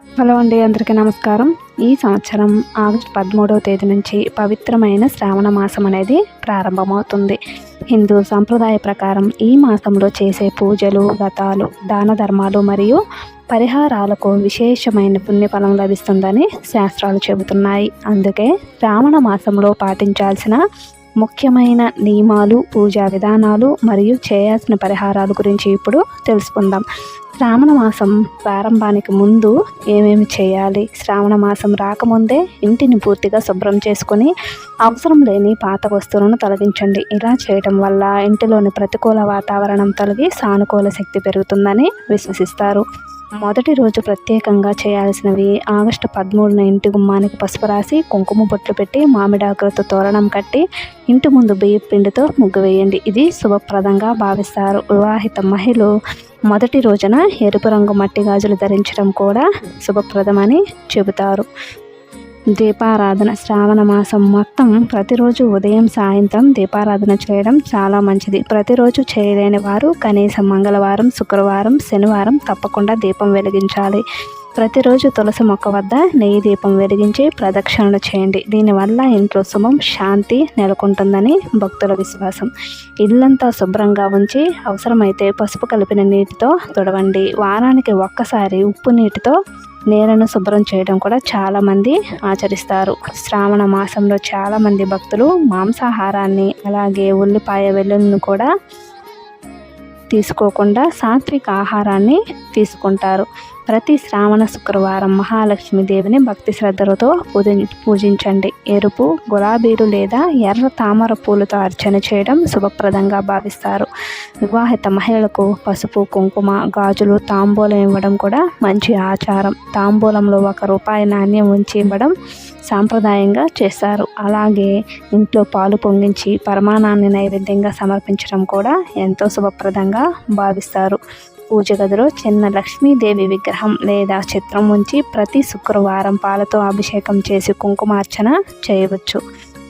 Hello అండి, అందరికీ నమస్కారం. ఈ సంవత్సరం ఆగస్టు 13వ తేదీ నుంచి పవిత్రమైన శ్రావణ మాసం అనేది ప్రారంభమవుతుంది. హిందూ సంప్రదాయ ప్రకారం ఈ మాసంలో చేసే పూజలు, వ్రతాలు, దాన ధర్మాలు మరియు పరిహారాలకు విశేషమైన పుణ్యఫలం లభిస్తుందని శాస్త్రాలు చెబుతున్నాయి. అందుకే శ్రావణ మాసంలో పాటించాల్సిన ముఖ్యమైన నియమాలు, పూజా విధానాలు మరియు చేయాల్సిన పరిహారాల గురించి ఇప్పుడు తెలుసుకుందాం. శ్రావణ మాసం ప్రారంభానికి ముందు ఏమేమి చేయాలి? శ్రావణ మాసం రాకముందే ఇంటిని పూర్తిగా శుభ్రం చేసుకొని అవసరం లేని పాత వస్తువులను తొలగించండి. ఇలా చేయడం వల్ల ఇంటిలోని ప్రతికూల వాతావరణం తొలగి సానుకూల శక్తి పెరుగుతుందని విశ్వసిస్తారు. మొదటి రోజు ప్రత్యేకంగా చేయాల్సినవి: ఆగస్టు 13న ఇంటి గుమ్మానికి పసుపు రాసి కుంకుమ బొట్లు పెట్టి మామిడాకులతో తోరణం కట్టి ఇంటి ముందు బియ్యం పిండితో ముగ్గు వేయండి. ఇది శుభప్రదంగా భావిస్తారు. వివాహిత మహిళలు మొదటి రోజున ఎరుపు రంగు మట్టి గాజులు ధరించడం కూడా శుభప్రదమని చెబుతారు. దీపారాధన: శ్రావణ మాసం మొత్తం ప్రతిరోజు ఉదయం సాయంత్రం దీపారాధన చేయడం చాలా మంచిది. ప్రతిరోజు చేయలేని వారు కనీసం మంగళవారం, శుక్రవారం, శనివారం తప్పకుండా దీపం వెలిగించాలి. ప్రతిరోజు తులసి మొక్క వద్ద నెయ్యి దీపం వెలిగించి ప్రదక్షిణలు చేయండి. దీనివల్ల ఇంట్లో శుభం, శాంతి నెలకొంటుందని భక్తుల విశ్వాసం. ఇల్లంతా శుభ్రంగా ఉంచి అవసరమైతే పసుపు కలిపిన నీటితో తుడవండి. వారానికి ఒక్కసారి ఉప్పు నీటితో నేలను శుభ్రం చేయడం కూడా చాలామంది ఆచరిస్తారు. శ్రావణ మాసంలో చాలామంది భక్తులు మాంసాహారాన్ని, అలాగే ఉల్లిపాయ వెల్లుల్లిని కూడా తీసుకోకుండా సాత్విక ఆహారాన్ని తీసుకుంటారు. ప్రతి శ్రావణ శుక్రవారం మహాలక్ష్మీదేవిని భక్తి శ్రద్ధలతో పూజించండి. ఎరుపు, గులాబీలు లేదా ఎర్ర తామర పూలతో అర్చన చేయడం శుభప్రదంగా భావిస్తారు. వివాహిత మహిళలకు పసుపు, కుంకుమ, గాజులు, తాంబూలం ఇవ్వడం కూడా మంచి ఆచారం. తాంబూలంలో ₹1 నాణ్యం ఉంచి ఇవ్వడం సాంప్రదాయంగా చేస్తారు. అలాగే ఇంట్లో పాలు పొంగించి పరమాన్నాన్ని నైవేద్యంగా సమర్పించడం కూడా ఎంతో శుభప్రదంగా భావిస్తారు. పూజ గదిలో చిన్న లక్ష్మీదేవి విగ్రహం లేదా చిత్రం ఉంచి ప్రతి శుక్రవారం పాలతో అభిషేకం చేసి కుంకుమార్చన చేయవచ్చు.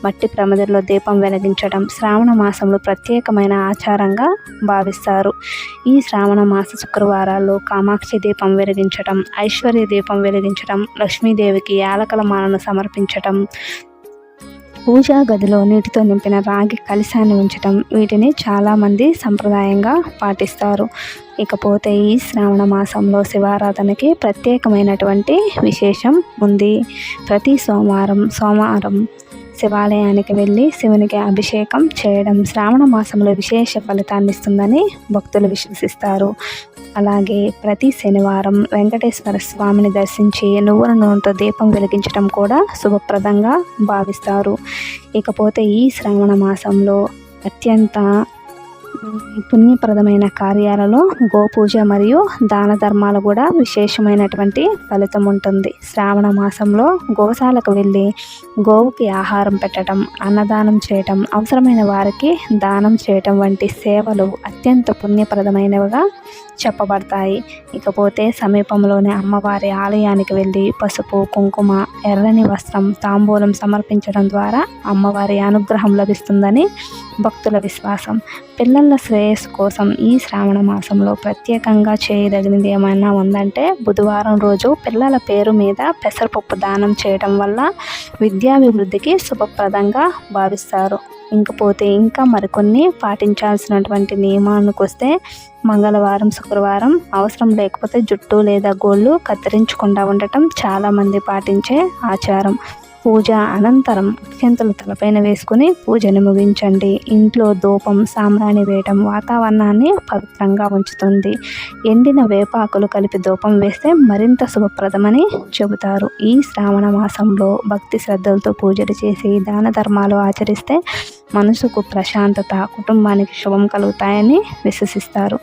మట్టి ప్రమిదల్లో దీపం వెలిగించడం శ్రావణ మాసంలో ప్రత్యేకమైన ఆచారంగా భావిస్తారు. ఈ శ్రావణ మాస శుక్రవారాల్లో కామాక్షి దీపం వెలిగించడం, ఐశ్వర్య దీపం వెలిగించడం, లక్ష్మీదేవికి యాలకల మాలను సమర్పించడం, పూజా గదిలో నీటితో నింపిన రాగి కలశాన్ని ఉంచడం, వీటిని చాలామంది సంప్రదాయంగా పాటిస్తారు. ఇకపోతే ఈ శ్రావణ మాసంలో శివారాధనకి ప్రత్యేకమైనటువంటి విశేషం ఉంది. ప్రతి సోమవారం శివాలయానికి వెళ్ళి శివునికి అభిషేకం చేయడం శ్రావణ మాసంలో విశేష ఫలితాన్ని ఇస్తుందని భక్తులు విశ్వసిస్తారు. అలాగే ప్రతి శనివారం వెంకటేశ్వర స్వామిని దర్శించి నువ్వుల నూనెతో దీపం వెలిగించడం కూడా శుభప్రదంగా భావిస్తారు. ఇకపోతే ఈ శ్రావణ మాసంలో అత్యంత పుణ్యప్రదమైన కార్యాలలో గోపూజ మరియు దాన ధర్మాలు కూడా విశేషమైనటువంటి ఫలితం ఉంటుంది. శ్రావణ మాసంలో గోశాలకు వెళ్ళి గోవుకి ఆహారం పెట్టడం, అన్నదానం చేయటం, అవసరమైన వారికి దానం చేయటం వంటి సేవలు అత్యంత పుణ్యప్రదమైనవిగా చెప్పబడతాయి. ఇకపోతే సమీపంలోని అమ్మవారి ఆలయానికి వెళ్ళి పసుపు, కుంకుమ, ఎర్రని వస్త్రం, తాంబూలం సమర్పించడం ద్వారా అమ్మవారి అనుగ్రహం లభిస్తుందని భక్తుల విశ్వాసం. పిల్లల శ్రేయస్సు కోసం ఈ శ్రావణ మాసంలో ప్రత్యేకంగా చేయదగినది ఏమైనా ఉందంటే బుధవారం రోజు పిల్లల పేరు మీద పెసరపప్పు దానం చేయడం వల్ల విద్యాభివృద్ధికి శుభప్రదంగా భావిస్తారు. ఇంకపోతే ఇంకా మరికొన్ని పాటించాల్సినటువంటి నియమానికి వస్తే మంగళవారం, శుక్రవారం అవసరం లేకపోతే జుట్టు లేదా గోళ్ళు కత్తిరించకుండా ఉండటం చాలామంది పాటించే ఆచారం. పూజ అనంతరం అక్షంతలు తలపైన వేసుకుని పూజను ముగించండి. ఇంట్లో ధూపం, సాంబ్రాణి వేయడం వాతావరణాన్ని పవిత్రంగా ఉంచుతుంది. ఎండిన వేపాకులు కలిపి ధూపం వేస్తే మరింత శుభప్రదమని చెబుతారు. ఈ శ్రావణ మాసంలో భక్తి శ్రద్ధలతో పూజలు చేసి దాన ధర్మాలు ఆచరిస్తే మనసుకు ప్రశాంతత, కుటుంబానికి శుభం కలుగుతాయని విశ్వసిస్తారు.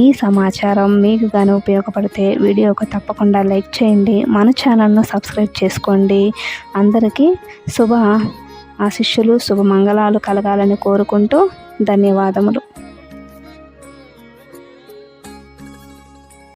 ఈ సమాచారం మీకు గాను ఉపయోగపడితే వీడియోకు తప్పకుండా లైక్ చేయండి. మన ఛానల్ను సబ్స్క్రైబ్ చేసుకోండి. అందరికీ శుభ ఆశీస్సులు, శుభ మంగళాలు కలగాలని కోరుకుంటూ ధన్యవాదములు.